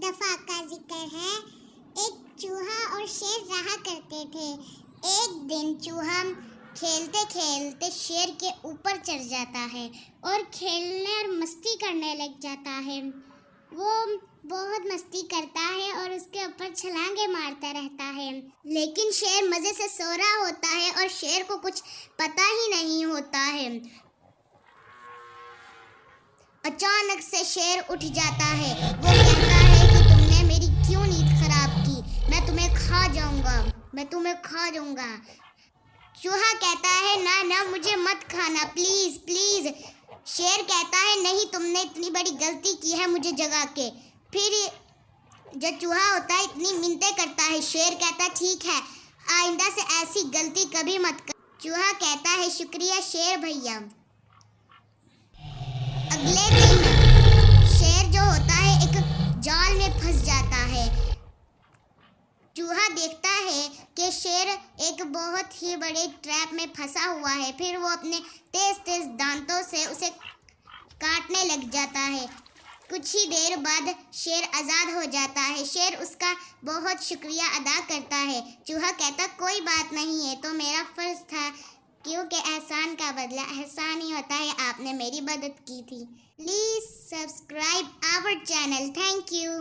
दफा का जिक्र है। एक चूहा और शेर रहा करते थे। एक दिन चूहा खेलते खेलते शेर के ऊपर चढ़ जाता है और खेलने और मस्ती करने लग जाता है। वो बहुत मस्ती करता है और उसके ऊपर छलांगे मारता रहता है, लेकिन शेर मजे से सो रहा होता है और शेर को कुछ पता ही नहीं होता है। अचानक से शेर उठ जाता है। वो कहता है कि तुमने मेरी क्यों नींद खराब की, मैं तुम्हें खा जाऊंगा, मैं तुम्हें खा जाऊंगा। चूहा कहता है ना ना, मुझे मत खाना, प्लीज प्लीज। शेर कहता है नहीं, तुमने इतनी बड़ी गलती की है मुझे जगा के। फिर जो चूहा होता है इतनी मिन्नतें करता है। शेर कहता है ठीक है, आइंदा से ऐसी गलती कभी मत कर। चूहा कहता है शुक्रिया शेर भैया। अगले दिन शेर जो होता है एक जाल में फंस जाता है। चूहा देखता है कि शेर एक बहुत ही बड़े ट्रैप में फंसा हुआ है। फिर वो अपने तेज तेज दांतों से उसे काटने लग जाता है। कुछ ही देर बाद शेर आज़ाद हो जाता है। शेर उसका बहुत शुक्रिया अदा करता है। चूहा कहता कोई बात नहीं है, तो मेरा फ़र्ज़ था, क्योंकि एहसान का बदला एहसान ही होता है, आपने मेरी मदद की थी। Please subscribe our channel. Thank you.